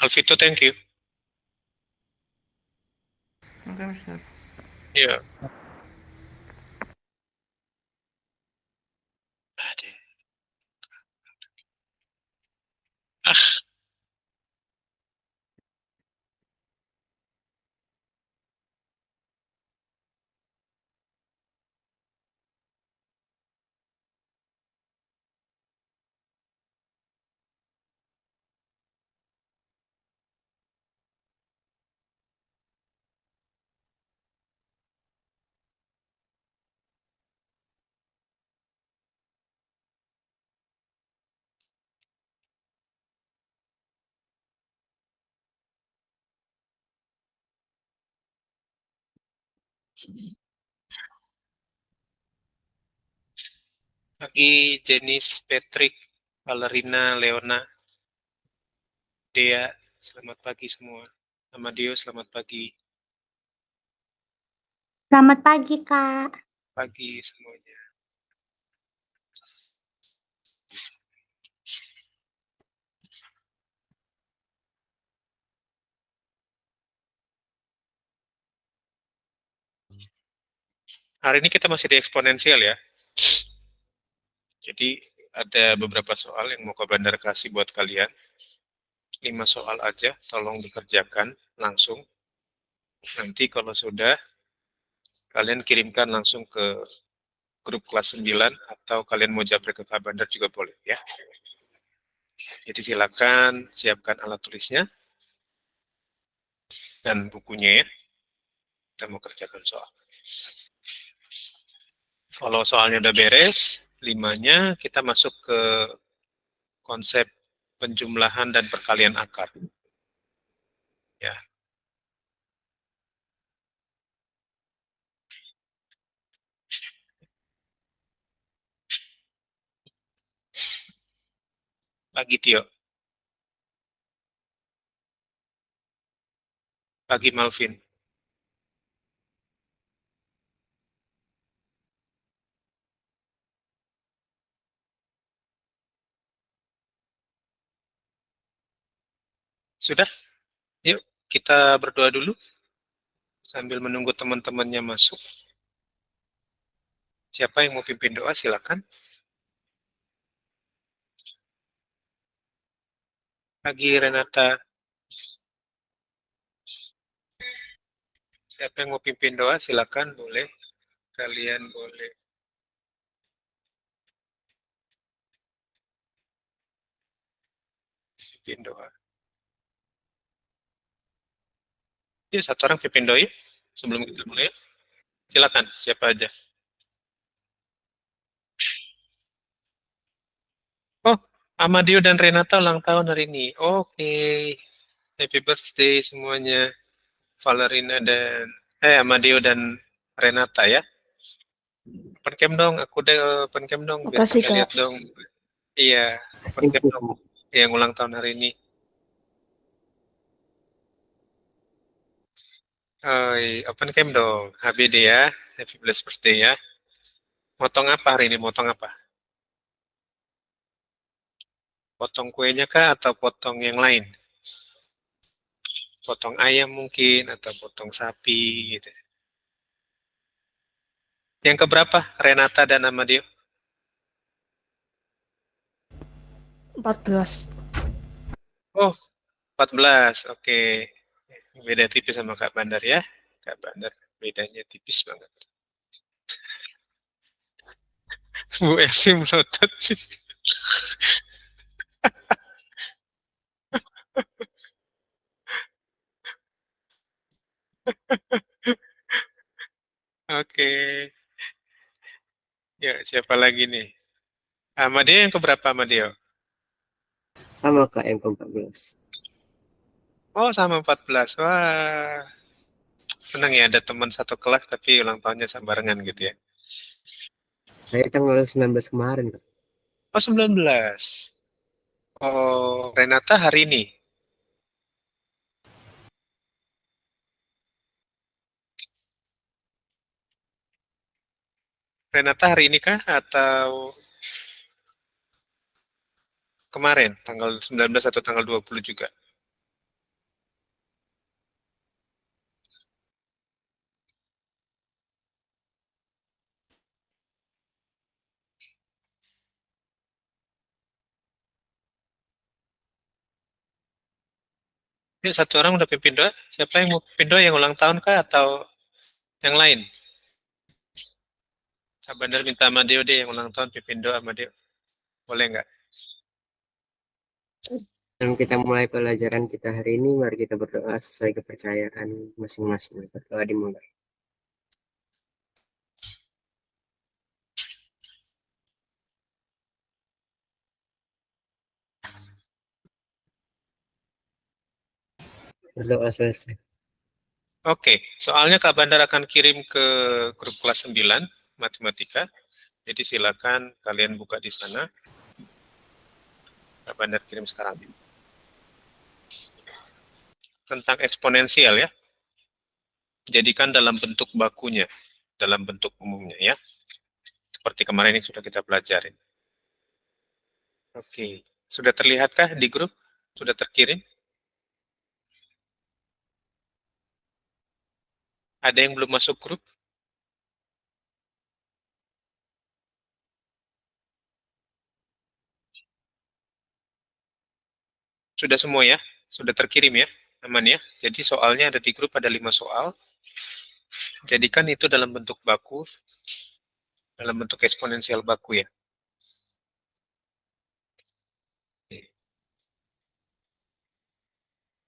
Alvito, thank you. Oke, Mister. Iya. Aduh. Ah, pagi Jenis, Patrick, Valerina, Leona, Dea, selamat pagi semua. Amadeo, selamat pagi. Selamat pagi, Kak. Pagi semuanya. Hari ini kita masih di eksponensial ya. Jadi ada beberapa soal yang mau Kak Bandar kasih buat kalian. 5 soal aja, tolong dikerjakan langsung. Nanti kalau sudah, kalian kirimkan langsung ke grup kelas 9 atau kalian mau japri ke Kak Bandar juga boleh ya. Jadi silakan siapkan alat tulisnya dan bukunya ya. Kita mau kerjakan soal. Kalau soalnya udah beres, 5-nya kita masuk ke konsep penjumlahan dan perkalian akar. Ya. Pagi Tio. Pagi Malvin. Sudah? Yuk, kita berdoa dulu sambil menunggu teman-temannya masuk. Siapa yang mau pimpin doa, silakan. Pagi Renata. Siapa yang mau pimpin doa, silakan, boleh. Kalian boleh pimpin doa. Ya, satu orang pimpin doa ya, sebelum kita mulai. Silakan, siapa aja. Oh, Amadio dan Renata ulang tahun hari ini. Oke. Happy birthday semuanya. Valerina dan Amadio dan Renata ya. Open cam dong, aku deh open cam dong biar Makasih, kita Kak. lihat dong. Iya, open cam dong. Yang ulang tahun hari ini. Oh, open cam dong. HBD ya. Happy blessed birthday ya. Motong apa hari ini? Motong apa? Potong kuenya kah atau potong yang lain? Potong ayam mungkin atau potong sapi gitu. Yang keberapa? Renata dan Amadio? 14. Oh, 14. Oke. Beda tipis sama Kak Bandar ya. Kak Bandar bedanya tipis banget. Bu Evi melotot sih. Oke. Ya, siapa lagi nih? Amadio yang keberapa Amadio? Sama Kak yang ke-14. Oh, sama 14. Wah, senang ya ada teman satu kelas tapi ulang tahunnya sama barengan gitu ya. Saya tanggal 19 kemarin, Kak. Oh, 19. Oh, Renata hari ini. Renata hari ini kah atau kemarin tanggal 19 atau tanggal 20 juga? Ini satu orang udah pimpin doa. Siapa yang mau pimpin doa, yang ulang tahun kah atau yang lain? Abandar minta sama Deo deh, yang ulang tahun pimpin doa sama Deo. Boleh nggak? Sebelum kita mulai pelajaran kita hari ini, mari kita berdoa sesuai kepercayaan masing-masing. Berdoa dimulai. Berdoa selesai. Oke, soalnya Kak Bandar akan kirim ke grup kelas 9 matematika. Jadi silakan kalian buka di sana. Kak Bandar kirim sekarang. Tentang eksponensial ya. Jadikan dalam bentuk bakunya, dalam bentuk umumnya ya. Seperti kemarin yang sudah kita pelajari. Oke, sudah terlihatkah di grup? Sudah terkirim? Ada yang belum masuk grup? Sudah semua ya? Sudah terkirim ya? Aman ya? Jadi soalnya ada di grup, ada 5 soal. Jadikan itu dalam bentuk baku, dalam bentuk eksponensial baku ya.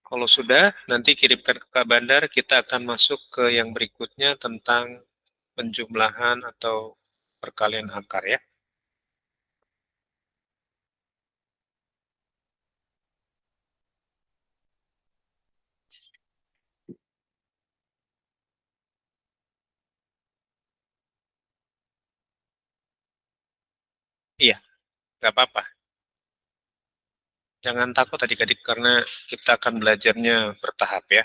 Kalau sudah, nanti kirimkan ke Kak Bandar, kita akan masuk ke yang berikutnya tentang penjumlahan atau perkalian akar ya. Iya, nggak apa-apa. Jangan takut adik-adik karena kita akan belajarnya bertahap ya.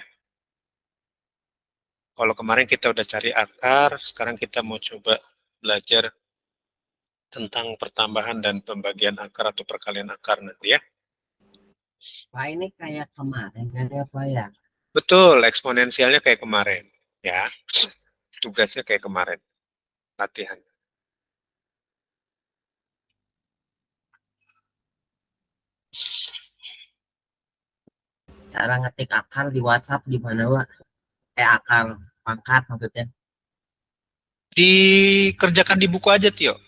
Kalau kemarin kita udah cari akar, sekarang kita mau coba belajar tentang pertambahan dan pembagian akar atau perkalian akar nanti ya. Pak ini kayak kemarin ada apa ya? Betul, eksponensialnya kayak kemarin ya. Tugasnya kayak kemarin, latihan. Cara ngetik akar di WhatsApp gimana, Pak? Akar pangkat maksudnya. Dikerjakan di buku aja, Tio. Oh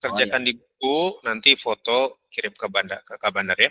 ya. Kerjakan di buku, nanti foto kirim ke Kak Bandar ya.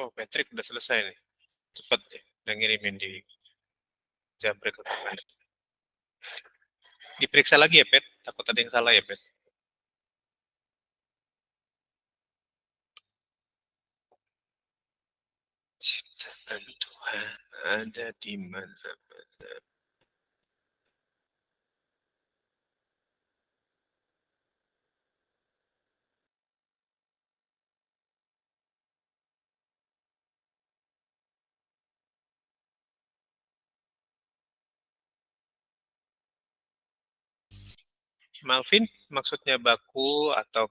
Oh, Patrick udah selesai nih. Cepet ya, udah ngirimin di Jabrik ke Kak Bandar. Diperiksa lagi ya, Pet. Takut ada yang salah ya, Pet. Ciptaan Tuhan ada di mana? Malvin, maksudnya baku atau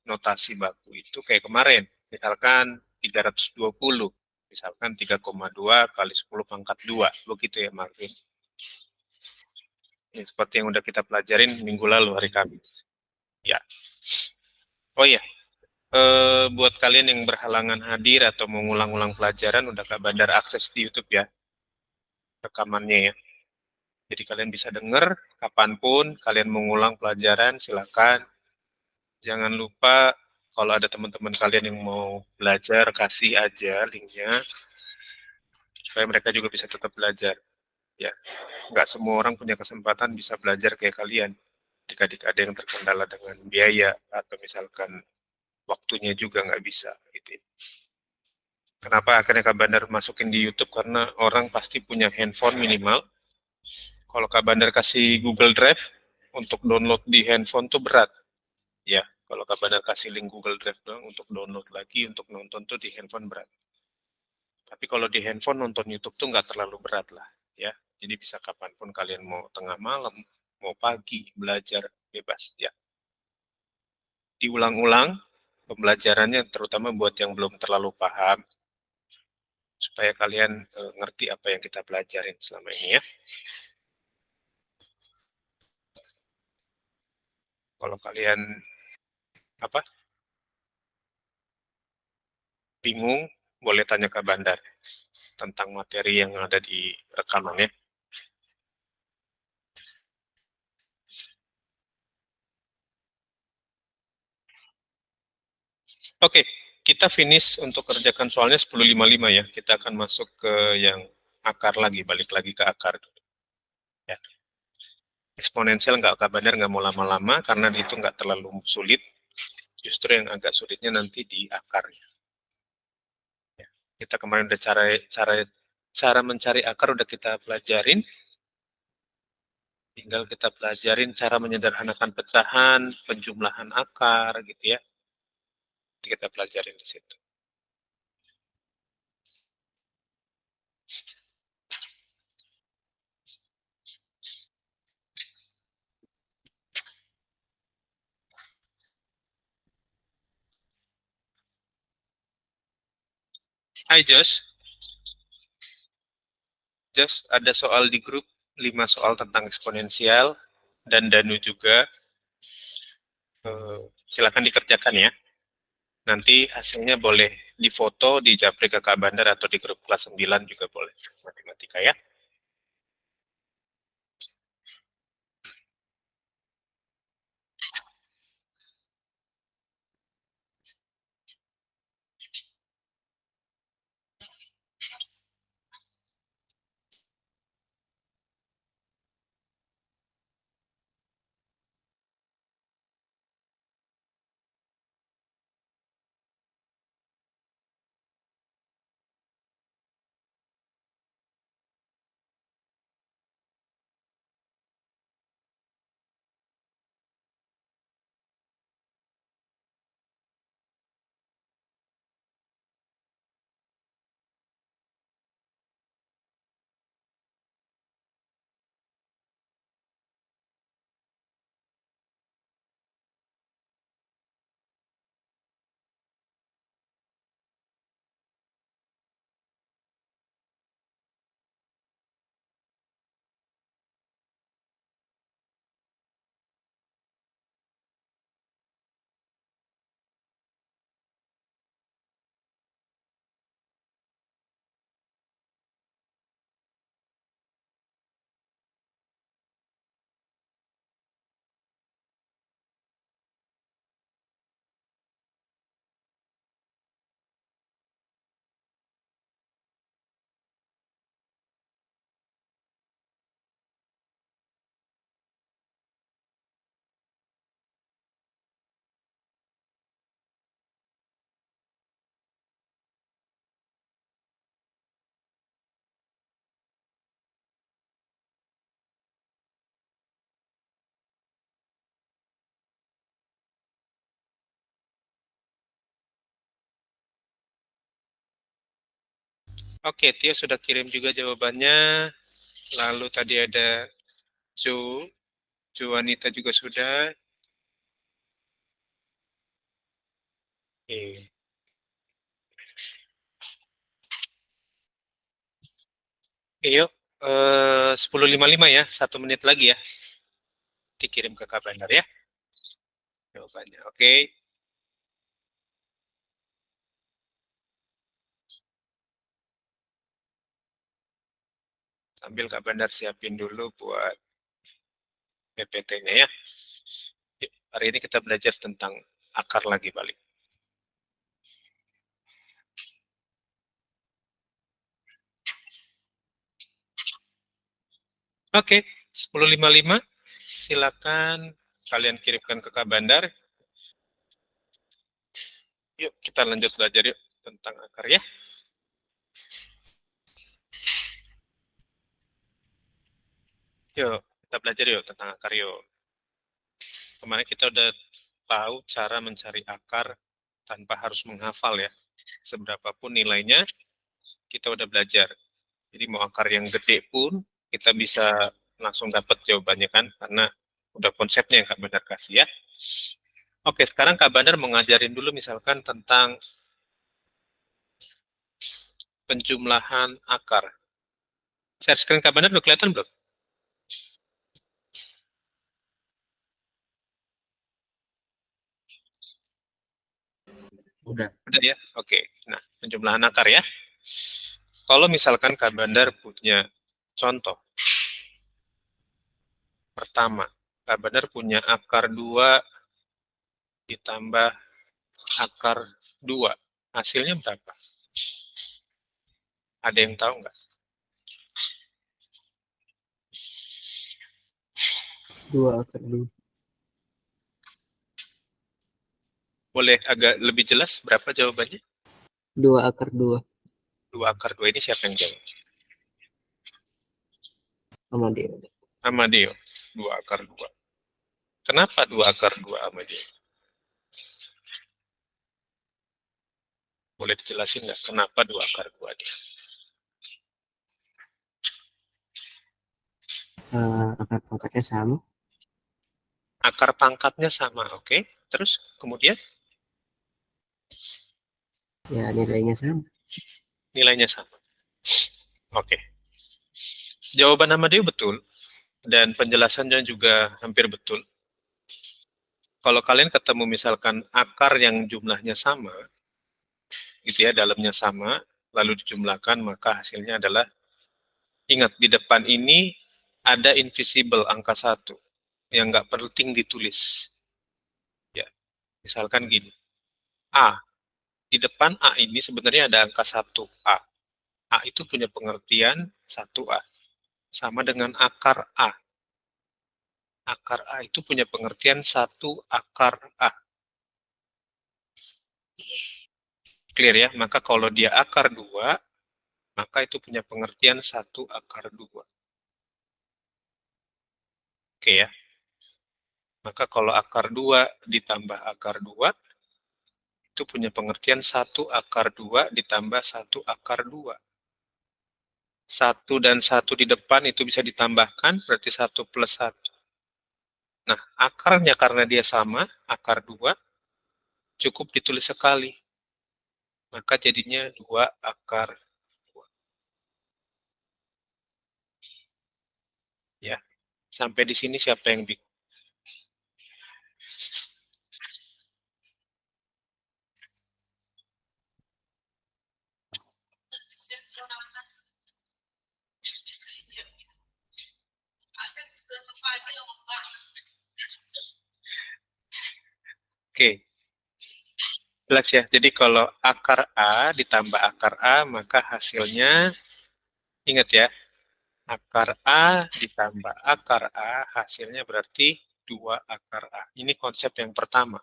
notasi baku itu kayak kemarin, misalkan 320, misalkan 3,2 kali 10 pangkat 2, begitu ya Malvin. Ya, seperti yang udah kita pelajarin minggu lalu hari Kamis. Ya. Oh iya, buat kalian yang berhalangan hadir atau mengulang-ulang pelajaran, udah Kak Bandar akses di YouTube ya, rekamannya ya. Jadi kalian bisa dengar kapanpun kalian mengulang pelajaran, silakan. Jangan lupa kalau ada teman-teman kalian yang mau belajar, kasih aja linknya supaya mereka juga bisa tetap belajar. Ya, nggak semua orang punya kesempatan bisa belajar kayak kalian. Jika ada yang terkendala dengan biaya atau misalkan waktunya juga nggak bisa. Gitu. Kenapa akhirnya Kak Bandar masukin di YouTube? Karena orang pasti punya handphone minimal. Kalau Kak Bandar kasih Google Drive untuk download di handphone tuh berat. Ya, kalau Kak Bandar kasih link Google Drive doang untuk download lagi, untuk nonton tuh di handphone berat. Tapi kalau di handphone nonton YouTube tuh nggak terlalu berat lah, ya. Jadi bisa kapanpun kalian mau tengah malam, mau pagi, belajar bebas, ya. Diulang-ulang pembelajarannya, terutama buat yang belum terlalu paham, supaya kalian ngerti apa yang kita pelajarin selama ini ya. Kalau kalian apa bingung, boleh tanya ke Bandar tentang materi yang ada di rekamannya. Oke, kita finish untuk kerjakan soalnya 10.55 ya. Kita akan masuk ke yang akar lagi, balik lagi ke akar. Ya. Eksponensial nggak Bandar nggak mau lama-lama karena itu nggak terlalu sulit. Justru yang agak sulitnya nanti di akarnya. Ya. Kita kemarin udah cara mencari akar udah kita pelajarin. Tinggal kita pelajarin cara menyederhanakan pecahan, penjumlahan akar gitu ya. Kita pelajarin di situ. Hai Josh. Josh, ada soal di grup, 5 soal tentang eksponensial, dan Danu juga. Silakan dikerjakan ya. Nanti hasilnya boleh difoto, di japri ke Kak Bandar atau di grup kelas 9 juga boleh. Matematika ya. Oke, Tio sudah kirim juga jawabannya. Lalu tadi ada Jo Juanita juga sudah. Oke. Yuk, 10.55 ya, 1 menit lagi ya. Dikirim ke Kak Bandar ya. Jawabannya, oke. Sambil Kak Bandar siapin dulu buat PPT-nya ya. Yuk, hari ini kita belajar tentang akar lagi balik. Oke, 10.55. Silakan kalian kirimkan ke Kak Bandar. Yuk, kita lanjut belajar yuk tentang akar ya. Yuk, kita belajar yuk tentang akar yuk. Kemarin kita udah tahu cara mencari akar tanpa harus menghafal ya. Seberapapun nilainya, kita udah belajar. Jadi mau akar yang gede pun, kita bisa langsung dapat jawabannya kan, karena udah konsepnya yang Kak Bandar kasih ya. Oke, sekarang Kak Bandar mau ngajarin dulu misalkan tentang penjumlahan akar. Share screen Kak Bandar udah kelihatan belum? Udah. Udah ya? Oke. Nah, penjumlahan akar ya. Kalau misalkan Kak Bandar punya contoh. Pertama, Kak Bandar punya akar 2 ditambah akar 2. Hasilnya berapa? Ada yang tahu nggak? 2 akar 2. Boleh agak lebih jelas berapa jawabannya? 2 akar 2. 2 akar 2 ini siapa yang jawab? Sama dia. Amadeo. 2 akar 2. Kenapa 2 akar 2 Amadeo? Boleh dijelasin nggak kenapa 2 akar 2 dia? Akar pangkatnya sama. Akar pangkatnya sama, oke. Terus kemudian Ya, nilainya sama. nilainya sama. Oke. Jawaban Amadeo betul dan penjelasannya juga hampir betul. Kalau kalian ketemu misalkan akar yang jumlahnya sama, gitu ya, dalamnya sama, lalu dijumlahkan, maka hasilnya adalah, ingat, di depan ini ada invisible angka 1 yang nggak penting ditulis. Ya, misalkan gini, A. Di depan A ini sebenarnya ada angka 1A. A itu punya pengertian 1A. Sama dengan akar A. Akar A itu punya pengertian 1 akar A. Clear ya? Maka kalau dia akar 2, maka itu punya pengertian 1 akar 2. Oke ya? Maka kalau akar 2 ditambah akar 2, itu punya pengertian 1 akar 2 ditambah 1 akar 2. 1 dan 1 di depan itu bisa ditambahkan, berarti 1 plus 1. Nah, akarnya karena dia sama, akar 2, cukup ditulis sekali. Maka jadinya 2 akar 2. Ya, sampai di sini siapa yang bingung? Oke, jelas ya. Jadi kalau akar A ditambah akar A, maka hasilnya, ingat ya, akar A ditambah akar A, hasilnya berarti 2 akar A. Ini konsep yang pertama,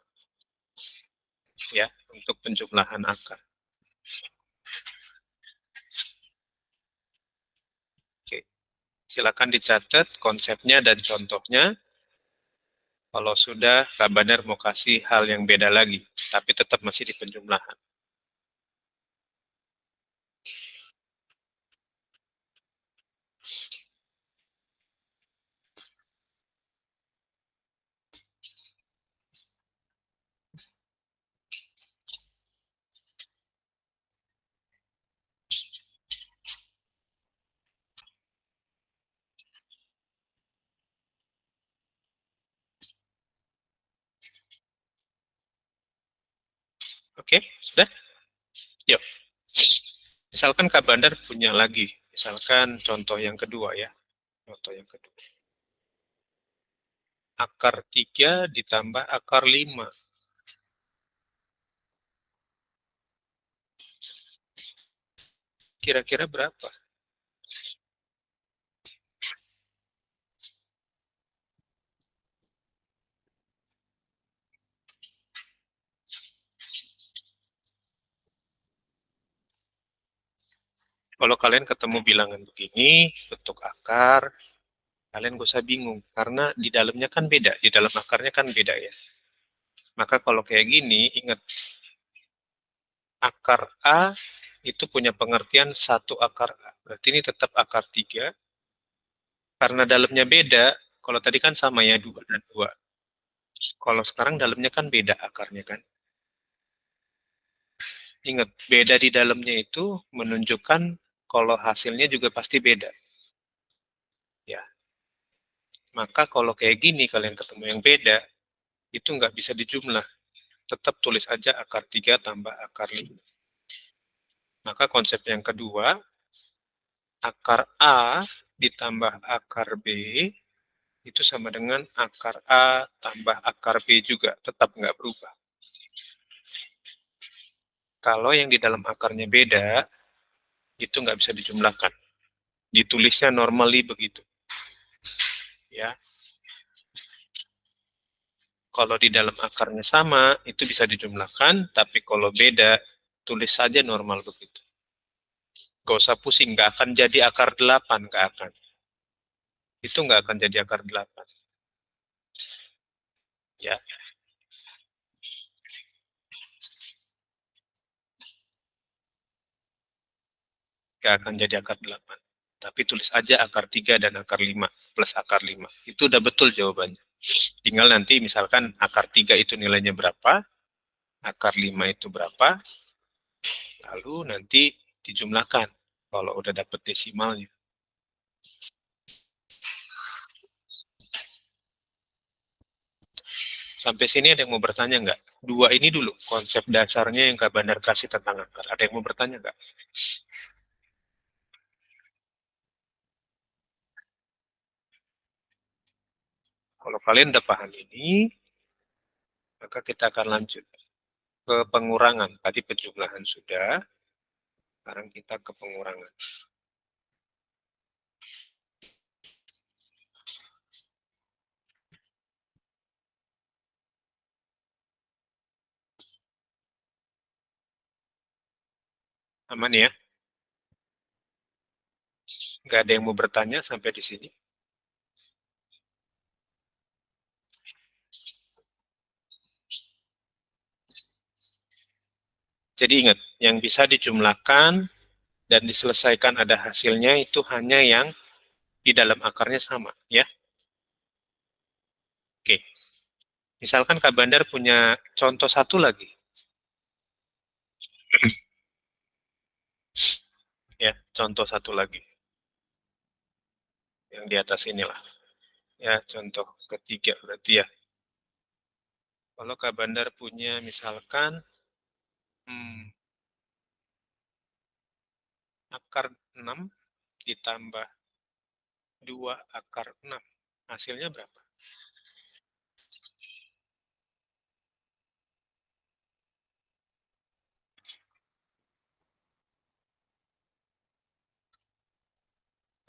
ya, untuk penjumlahan akar. Oke, silakan dicatat konsepnya dan contohnya. Kalau sudah, Kak Bandar mau kasih hal yang beda lagi, tapi tetap masih di penjumlahan. Oke, sudah? Yuk. Misalkan Kak Bandar punya lagi, misalkan contoh yang kedua ya. Contoh yang kedua. Akar 3 ditambah akar 5. Kira-kira berapa? Kalau kalian ketemu bilangan begini, bentuk akar, kalian gak usah bingung. Karena di dalamnya kan beda, di dalam akarnya kan beda ya. Maka kalau kayak gini, ingat, akar A itu punya pengertian 1 akar A. Berarti ini tetap akar 3. Karena dalamnya beda, kalau tadi kan sama ya, 2 dan 2. Kalau sekarang dalamnya kan beda akarnya kan. Ingat, beda di dalamnya itu menunjukkan kalau hasilnya juga pasti beda. Ya. Maka kalau kayak gini kalian ketemu yang beda, itu nggak bisa dijumlah. Tetap tulis aja akar 3 tambah akar 5. Maka konsep yang kedua, akar A ditambah akar B itu sama dengan akar A tambah akar B juga. Tetap nggak berubah. Kalau yang di dalam akarnya beda, itu nggak bisa dijumlahkan. Ditulisnya normally begitu. Ya. Kalau di dalam akarnya sama, itu bisa dijumlahkan, tapi kalau beda, tulis saja normal begitu. Gak usah pusing, nggak akan jadi akar 8, nggak akan. Itu nggak akan jadi akar 8. Ya. Nggak akan jadi akar 8. Tapi tulis aja akar 3 dan akar 5, plus akar 5. Itu udah betul jawabannya. Tinggal nanti misalkan akar 3 itu nilainya berapa, akar 5 itu berapa, lalu nanti dijumlahkan kalau udah dapet desimalnya. Sampai sini ada yang mau bertanya nggak? Dua ini dulu, konsep dasarnya yang Kak Bandar kasih tentang akar. Ada yang mau bertanya nggak? Kalau kalian udah paham ini, maka kita akan lanjut ke pengurangan. Tadi penjumlahan sudah, sekarang kita ke pengurangan. Aman ya? Nggak ada yang mau bertanya sampai di sini? Jadi ingat, yang bisa dijumlahkan dan diselesaikan ada hasilnya itu hanya yang di dalam akarnya sama, ya. Oke. Misalkan Kak Bandar punya contoh satu lagi. Ya, contoh satu lagi. Yang di atas inilah. Ya, contoh ketiga berarti ya. Kalau Kak Bandar punya misalkan akar 6 ditambah 2 akar 6. Hasilnya berapa?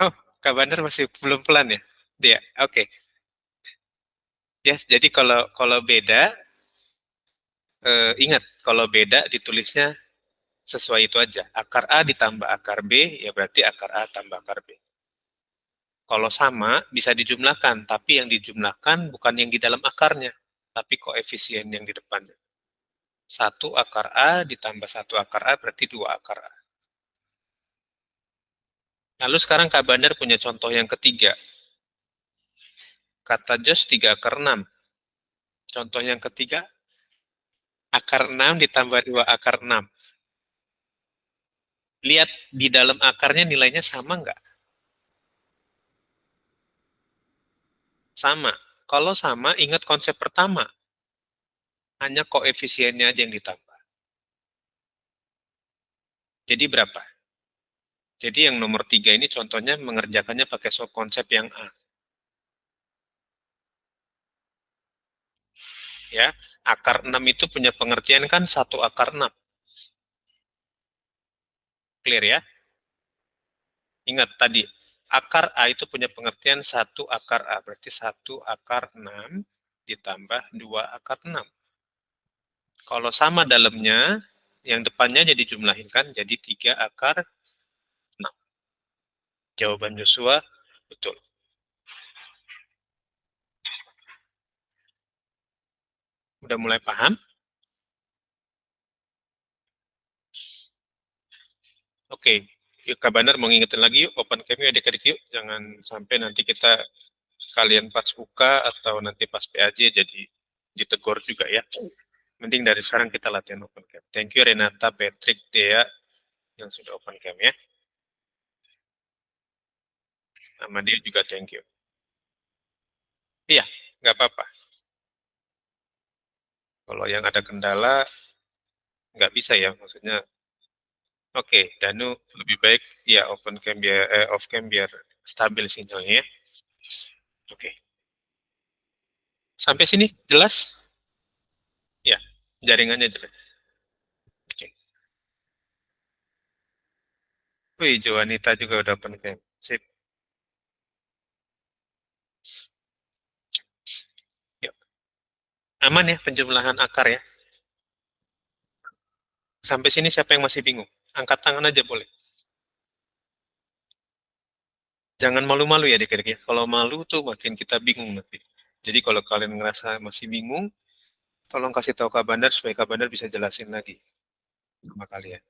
Oh, Kak Bandar masih belum pelan ya? Dia, oke. Ya, jadi kalau beda, ingat, kalau beda ditulisnya sesuai itu aja. Akar A ditambah akar B, ya berarti akar A tambah akar B. Kalau sama, bisa dijumlahkan, tapi yang dijumlahkan bukan yang di dalam akarnya, tapi koefisien yang di depannya. 1 akar A ditambah 1 akar A berarti 2 akar A. Lalu sekarang Kak Bandar punya contoh yang ketiga. Kata Jos 3 akar 6. Contoh yang ketiga, akar 6 ditambah 2 akar 6. Lihat di dalam akarnya nilainya sama nggak? Sama. Kalau sama, ingat konsep pertama. Hanya koefisiennya aja yang ditambah. Jadi berapa? Jadi yang nomor 3 ini contohnya mengerjakannya pakai konsep yang A. Ya, akar 6 itu punya pengertian kan 1 akar 6. Clear ya? Ingat tadi, akar A itu punya pengertian 1 akar A. Berarti 1 akar 6 ditambah 2 akar 6. Kalau sama dalamnya, yang depannya jadi jumlahin kan, jadi 3 akar 6. Jawaban Joshua, betul. Udah mulai paham? Oke, yuk Kak Bandar mau ngingetin lagi yuk, open cam yuk adik-adik yuk. Jangan sampai nanti kita kalian pas UK atau nanti pas PAJ jadi ditegur juga ya. Mending dari sekarang kita latihan open cam. Thank you Renata, Patrick, Dea yang sudah open cam ya. Sama dia juga thank you. Iya, nggak apa-apa. Kalau yang ada kendala, nggak bisa ya, maksudnya. Oke, Danu lebih baik ya open cam biar off cam biar stabil sinyalnya ya. Oke. Sampai sini jelas? Ya, jaringannya jelas. Oke. Wih, Joanita juga udah open cam. Sip. Yuk. Aman ya penjumlahan akar ya. Sampai sini siapa yang masih bingung? Angkat tangan aja boleh. Jangan malu-malu ya adik-adik ya. Kalau malu tuh makin kita bingung nanti. Jadi kalau kalian ngerasa masih bingung, tolong kasih tahu Kak Bandar supaya Kak Bandar bisa jelasin lagi sama kalian.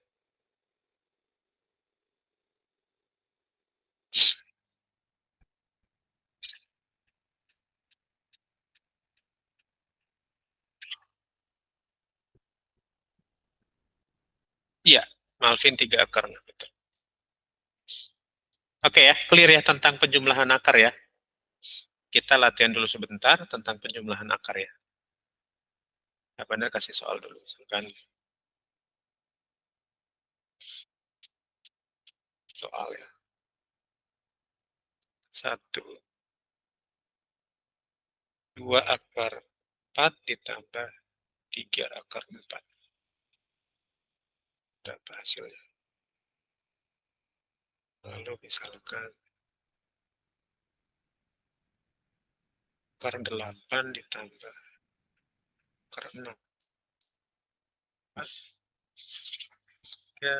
Iya, Malvin 3 akar. Betul. Oke ya, clear ya tentang penjumlahan akar ya. Kita latihan dulu sebentar tentang penjumlahan akar ya. Kak Bandar kasih soal dulu. Misalkan soal ya. 1, 2 akar 4 ditambah 3 akar 4. Berapa hasilnya? Lalu misalkan akar 8 ditambah akar 6. Ya,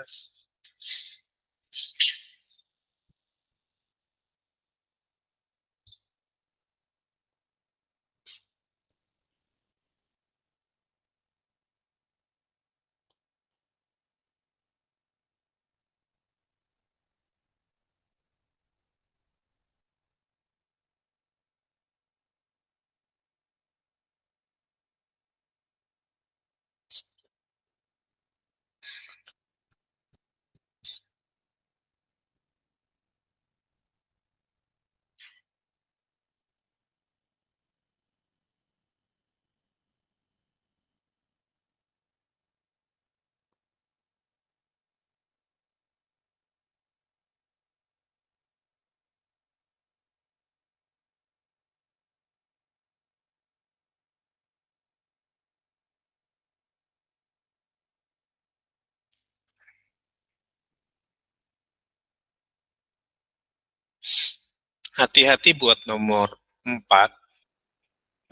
hati-hati buat nomor 4,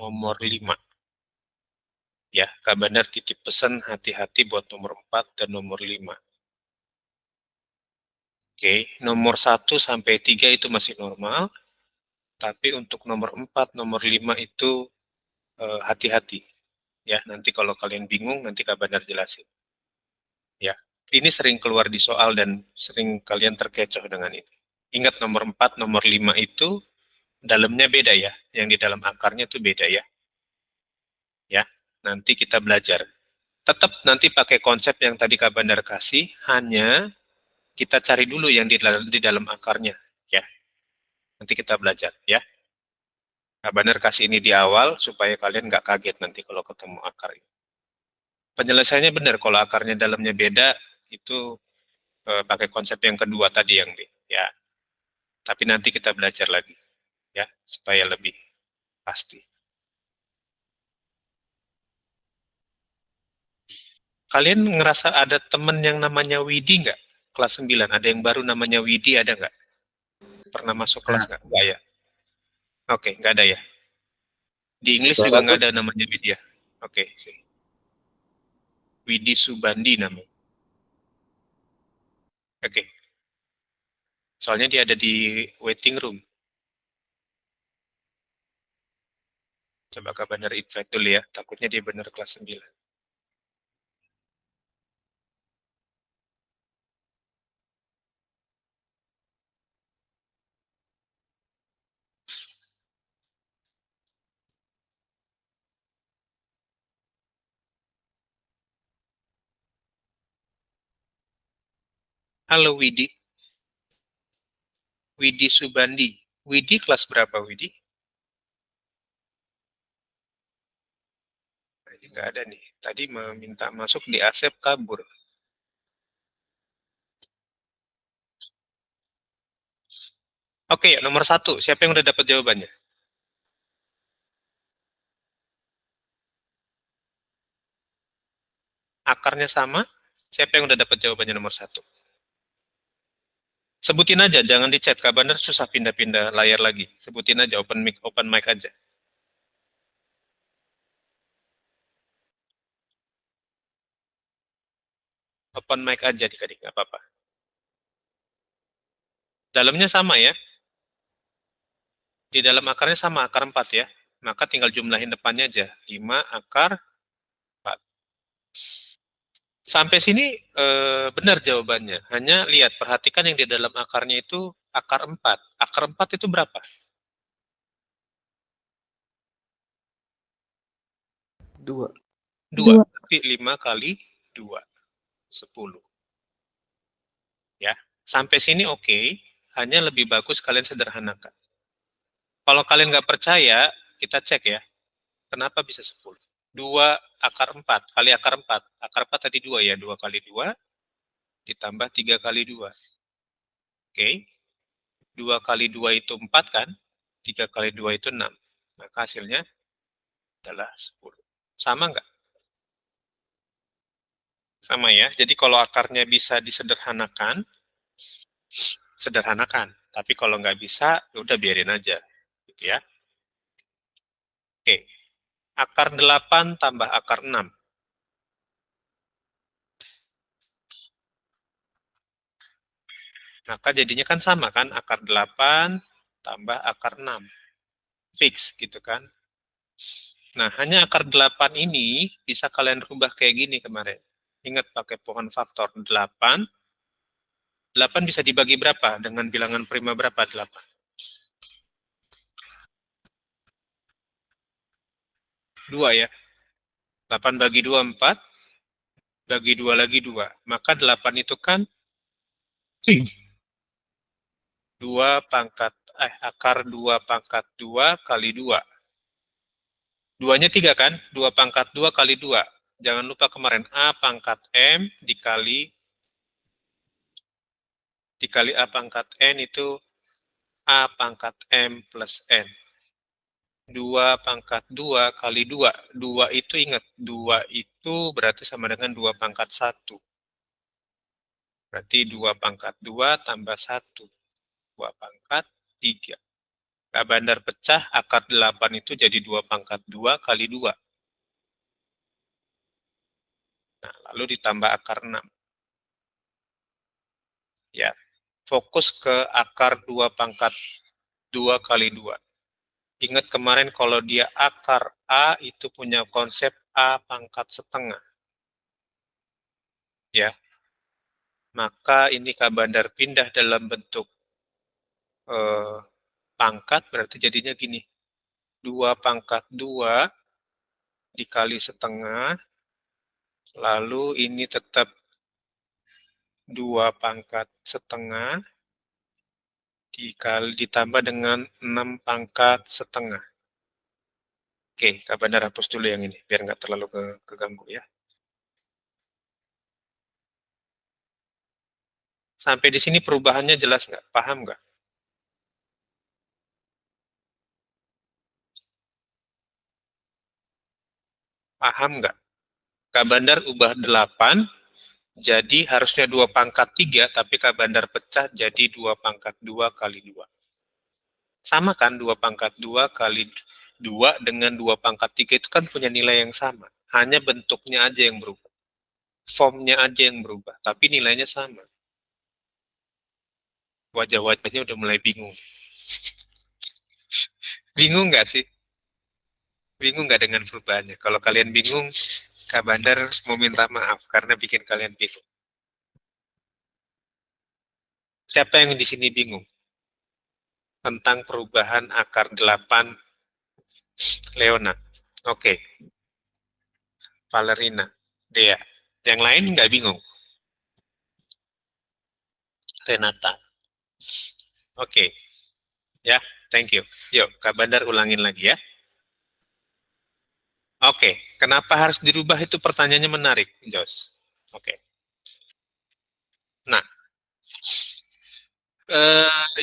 nomor 5. Ya, Kak Bandar titip pesan hati-hati buat nomor 4 dan nomor 5. Oke, nomor 1 sampai 3 itu masih normal, tapi untuk nomor 4, nomor 5 itu hati-hati. Ya, nanti kalau kalian bingung, nanti Kak Bandar jelasin. Ya, ini sering keluar di soal dan sering kalian terkecoh dengan ini. Ingat nomor 4, nomor 5 itu dalamnya beda ya. Yang di dalam akarnya itu beda ya. Ya, nanti kita belajar. Tetap nanti pakai konsep yang tadi Kak Bandar kasih, hanya kita cari dulu yang di dalam akarnya. Ya, nanti kita belajar ya. Kak Bandar kasih ini di awal supaya kalian nggak kaget nanti kalau ketemu akar ini. Penyelesaiannya benar, kalau akarnya dalamnya beda, itu pakai konsep yang kedua tadi yang B, ya. Tapi nanti kita belajar lagi, ya, supaya lebih pasti. Kalian ngerasa ada temen yang namanya Widi nggak? Kelas 9, ada yang baru namanya Widi, ada nggak? Pernah masuk kelas nggak? Nggak ya? Oke, nggak ada ya? Di Inggris juga nggak ada namanya Widya. Oke, sih. Widi Subandi namanya. Oke. Soalnya dia ada di waiting room. Coba Kak Bandar invite dulu ya, takutnya dia benar kelas 9. Halo Widi. Widi Subandi. Widi kelas berapa Widi? Nah, ini nggak ada nih. Tadi meminta masuk di accept kabur. Oke, ya, nomor 1. Siapa yang udah dapat jawabannya? Akarnya sama. Siapa yang udah dapat jawabannya nomor 1? Sebutin aja, jangan di chat. Kak Bandar susah pindah-pindah layar lagi. Sebutin aja, open mic aja. Open mic aja adik-adik, nggak apa-apa. Dalamnya sama ya. Di dalam akarnya sama, akar 4 ya. Maka tinggal jumlahin depannya aja. 5 akar 4. Sampai sini benar jawabannya. Hanya lihat, perhatikan yang di dalam akarnya itu akar 4. Akar 4 itu berapa? 2. 2. Berarti 5 kali 2. 10. Ya. Sampai sini oke. Hanya lebih bagus kalian sederhanakan. Kalau kalian nggak percaya, kita cek ya. Kenapa bisa 10? 2 akar 4 kali akar 4. Akar 4 tadi 2 ya. 2 kali 2 ditambah 3 kali 2. Oke. 2 kali 2 itu 4 kan? 3 kali 2 itu 6. Maka hasilnya adalah 10. Sama nggak? Sama ya. Jadi kalau akarnya bisa disederhanakan, sederhanakan. Tapi kalau nggak bisa, ya udah biarin aja. Gitu ya. Oke. Akar 8 tambah akar 6. Maka jadinya kan sama kan? Akar 8 tambah akar 6. Fix gitu kan? Nah, hanya akar 8 ini bisa kalian rubah kayak gini kemarin. Ingat pakai pohon faktor 8. 8 bisa dibagi berapa? Dengan bilangan prima berapa 8? 2 ya. 8 bagi 2, 4. Bagi 2 lagi 2. Maka 8 itu kan 2 pangkat, akar 2 pangkat 2 kali 2. 2-nya 3 kan? 2 pangkat 2 kali 2. Jangan lupa kemarin A pangkat M dikali A pangkat N itu A pangkat M plus N. 2 pangkat 2 kali 2. 2 itu ingat, 2 itu berarti sama dengan 2 pangkat 1. Berarti 2 pangkat 2 tambah 1. 2 pangkat 3. Kak Bandar pecah, akar 8 itu jadi 2 pangkat 2 kali 2. Nah, lalu ditambah akar 6. Ya, fokus ke akar 2 pangkat 2 kali 2. Ingat kemarin kalau dia akar A itu punya konsep A pangkat setengah. Ya, maka ini Kak Bandar pindah dalam bentuk pangkat, berarti jadinya gini. 2 pangkat 2 dikali setengah, lalu ini tetap 2 pangkat setengah dikali ditambah dengan 6 pangkat setengah. Oke, Kak Bandar hapus dulu yang ini, biar nggak terlalu keganggu ya. Sampai di sini perubahannya jelas nggak? Paham nggak? Paham nggak? Kak Bandar ubah 8, jadi harusnya 2 pangkat 3, tapi Kak Bandar pecah jadi 2 pangkat 2 kali 2. Sama kan 2 pangkat 2 kali 2 dengan 2 pangkat 3 itu kan punya nilai yang sama. Hanya bentuknya aja yang berubah. Formnya aja yang berubah, tapi nilainya sama. Wajah-wajahnya udah mulai bingung. Bingung nggak sih? Bingung nggak dengan perubahannya? Kalau kalian bingung, Kak Bandar mau minta maaf karena bikin kalian bingung. Siapa yang di sini bingung tentang perubahan akar 8 Leona? Oke, Valerina, Dea. Yang lain nggak bingung? Renata. Oke, ya, thank you. Yuk, Kak Bandar ulangin lagi ya. Oke, kenapa harus dirubah itu pertanyaannya menarik, Jos. Oke. Nah,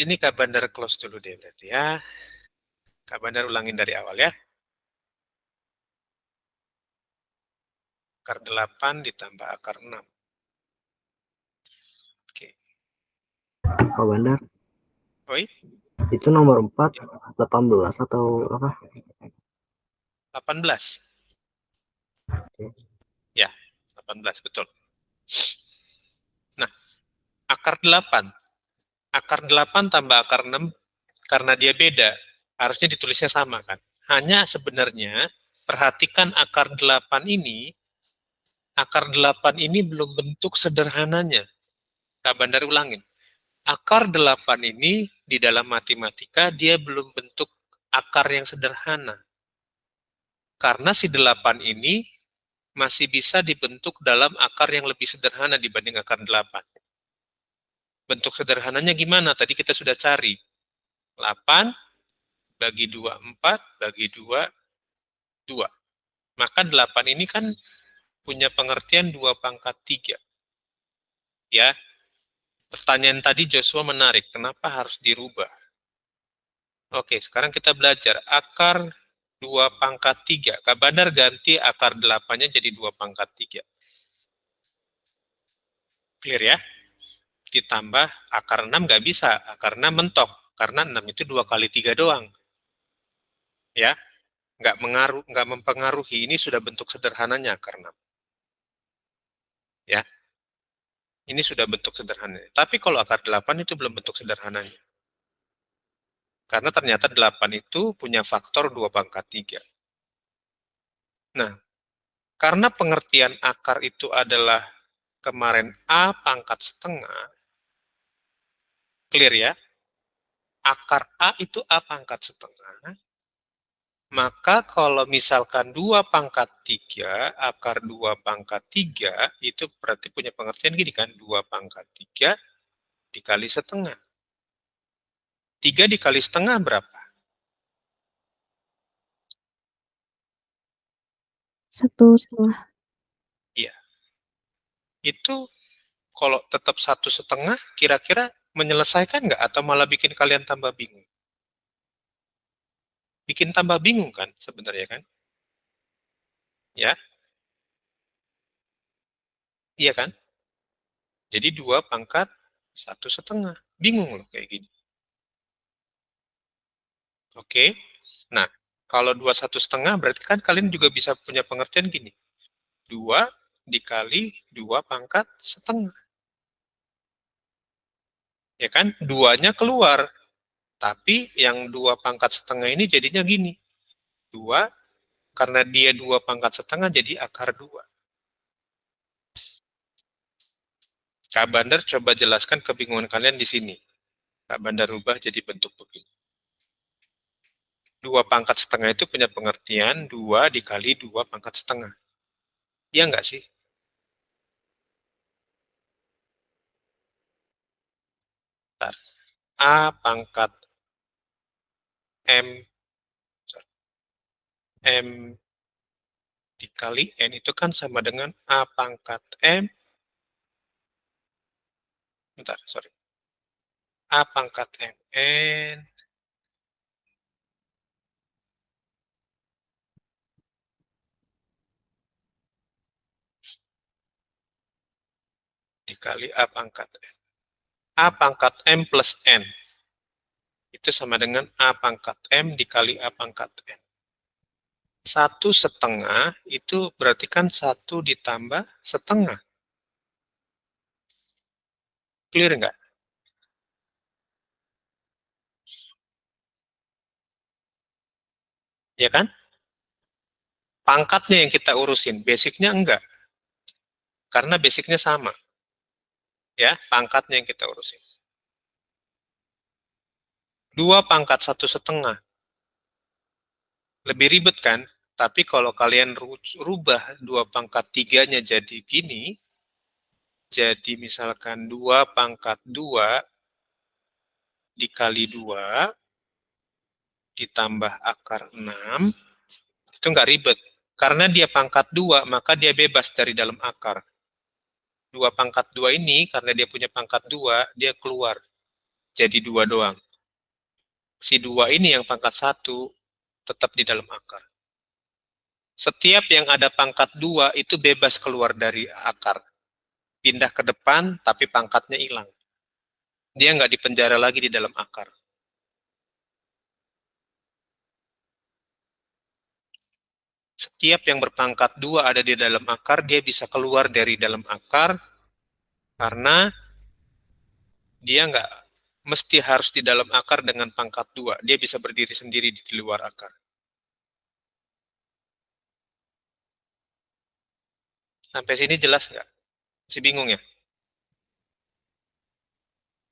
ini Kak Bandar close dulu deh berarti ya. Kak Bandar ulangin dari awal ya. Akar 8 ditambah akar 6. Oke. Pak Bandar, Oi, itu nomor 4, 18 atau apa? 18. Ya, 18, betul. Nah, akar 8. Akar 8 tambah akar 6, karena dia beda, harusnya ditulisnya sama kan. Hanya sebenarnya, perhatikan akar 8 ini belum bentuk sederhananya. Kak Bandar ulangin. Akar 8 ini di dalam matematika dia belum bentuk akar yang sederhana. Karena si 8 ini masih bisa dibentuk dalam akar yang lebih sederhana dibanding akar 8. Bentuk sederhananya gimana? Tadi kita sudah cari. 8 bagi 2, 4, bagi 2, 2. Maka 8 ini kan punya pengertian 2 pangkat 3. Ya, pertanyaan tadi Joshua menarik. Kenapa harus dirubah? Oke, sekarang kita belajar. Akar 2 pangkat 3. Kak Bandar ganti akar 8-nya jadi 2 pangkat 3. Clear ya? Ditambah akar 6 nggak bisa. Akar 6 mentok. Karena 6 itu 2 kali 3 doang. Ya, nggak mempengaruhi. Ini sudah bentuk sederhananya akar 6. Ya, ini sudah bentuk sederhananya. Tapi kalau akar 8 itu belum bentuk sederhananya. Karena ternyata 8 itu punya faktor 2 pangkat 3. Nah, karena pengertian akar itu adalah kemarin A pangkat setengah, clear ya? Akar A itu A pangkat setengah, maka kalau misalkan 2 pangkat 3, akar 2 pangkat 3, itu berarti punya pengertian gini kan, 2 pangkat 3 dikali setengah. 3 dikali setengah berapa? 1,5. Iya. Itu kalau tetap 1,5, kira-kira menyelesaikan nggak atau malah bikin kalian tambah bingung? Bikin tambah bingung kan sebenarnya kan? Ya, iya kan? Jadi 2 pangkat 1,5. Bingung loh kayak gini. Oke. Nah, kalau 2 1,5 berarti kan kalian juga bisa punya pengertian gini. 2 dikali 2 pangkat setengah. Ya kan? 2-nya keluar. Tapi yang 2 pangkat setengah ini jadinya gini. 2, karena dia 2 pangkat setengah jadi akar 2. Kak Bandar coba jelaskan kebingungan kalian di sini. Kak Bandar rubah jadi bentuk begini. 2 pangkat setengah itu punya pengertian 2 dikali 2 pangkat setengah. Iya nggak sih? Bentar. A pangkat M dikali N itu kan sama dengan A pangkat M bentar, sorry. A pangkat MN dikali A pangkat N. A pangkat M plus N. Itu sama dengan A pangkat M dikali A pangkat N. 1/2 itu berarti kan 1 ditambah setengah. Clear nggak? Ya kan? Pangkatnya yang kita urusin, basicnya enggak. Karena basicnya sama. Ya, pangkatnya yang kita urusin. 2 pangkat 1/2. Lebih ribet kan? Tapi kalau kalian rubah 2 pangkat 3-nya jadi gini, jadi misalkan 2 pangkat 2 dikali 2 ditambah akar 6, itu nggak ribet. Karena dia pangkat 2, maka dia bebas dari dalam akar. 2 pangkat 2 ini, karena dia punya pangkat 2, dia keluar. Jadi 2 doang. Si 2 ini yang pangkat 1, tetap di dalam akar. Setiap yang ada pangkat 2 itu bebas keluar dari akar. Pindah ke depan, tapi pangkatnya hilang. Dia nggak dipenjara lagi di dalam akar. Setiap yang berpangkat 2 ada di dalam akar, dia bisa keluar dari dalam akar, karena dia nggak mesti harus di dalam akar dengan pangkat 2. Dia bisa berdiri sendiri di luar akar. Sampai sini jelas nggak? Masih bingung ya?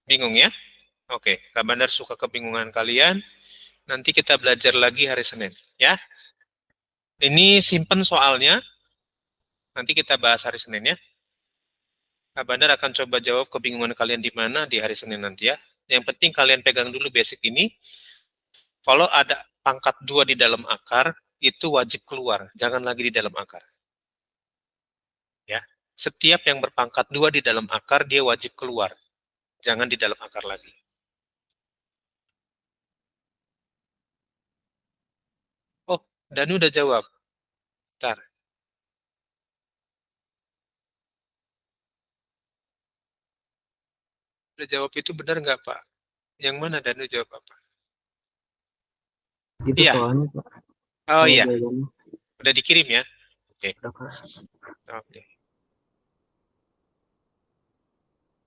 Bingung ya? Oke, Kak Bandar suka kebingungan kalian. Nanti kita belajar lagi hari Senin, ya. Ini simpen soalnya. Nanti kita bahas hari Senin ya. Kak Bandar akan coba jawab kebingungan kalian di mana di hari Senin nanti ya. Yang penting kalian pegang dulu basic ini. Kalau ada pangkat 2 di dalam akar, itu wajib keluar. Jangan lagi di dalam akar. Ya. Setiap yang berpangkat 2 di dalam akar, dia wajib keluar. Jangan di dalam akar lagi. Oh, Danu udah jawab. Bentar. Udah jawab itu benar nggak, Pak? Yang mana Danu jawab apa? Gitu Iya. soalnya Pak. Oh iya, Jawabannya. udah dikirim ya? Oke. Udah, Kak. Oke.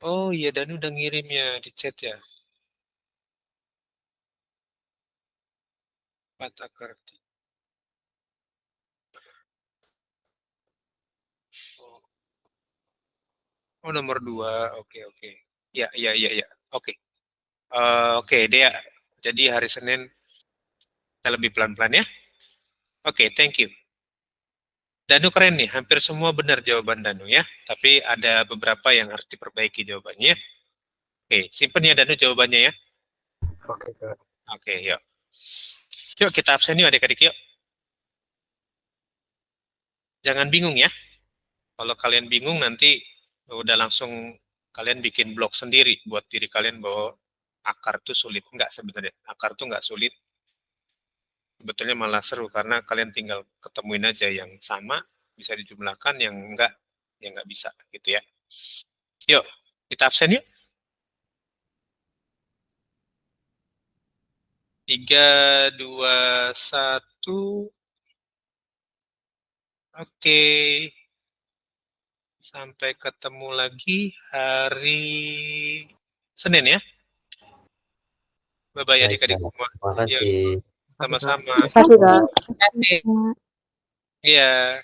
Oh iya, Danu udah ngirim ya di chat ya. 4 akar. Oh, nomor 2. Oke, oke. Ya, ya, ya, ya. Oke. Oke, dia. Jadi hari Senin kita lebih pelan-pelan ya. Oke, thank you. Danu keren nih, hampir semua benar jawaban Danu ya. Tapi ada beberapa yang harus diperbaiki jawabannya. Oke, simpen ya Danu jawabannya ya. Oke, Kak. Oke, yuk. Yuk kita absen yuk adik-adik yuk. Jangan bingung ya. Kalau kalian bingung nanti udah langsung kalian bikin blog sendiri buat diri kalian bahwa akar itu sulit. Enggak sebenarnya. Akar itu enggak sulit. Sebetulnya malah seru karena kalian tinggal ketemuin aja yang sama, bisa dijumlahkan, yang enggak, ya enggak bisa gitu ya. Yuk, kita absen yuk. 3, 2, 1. Oke. Sampai ketemu lagi hari Senin ya. Bye-bye Baik, adik-adik Kak. semua. Terima kasih. Sama-sama. Kasih, Kak. Iya.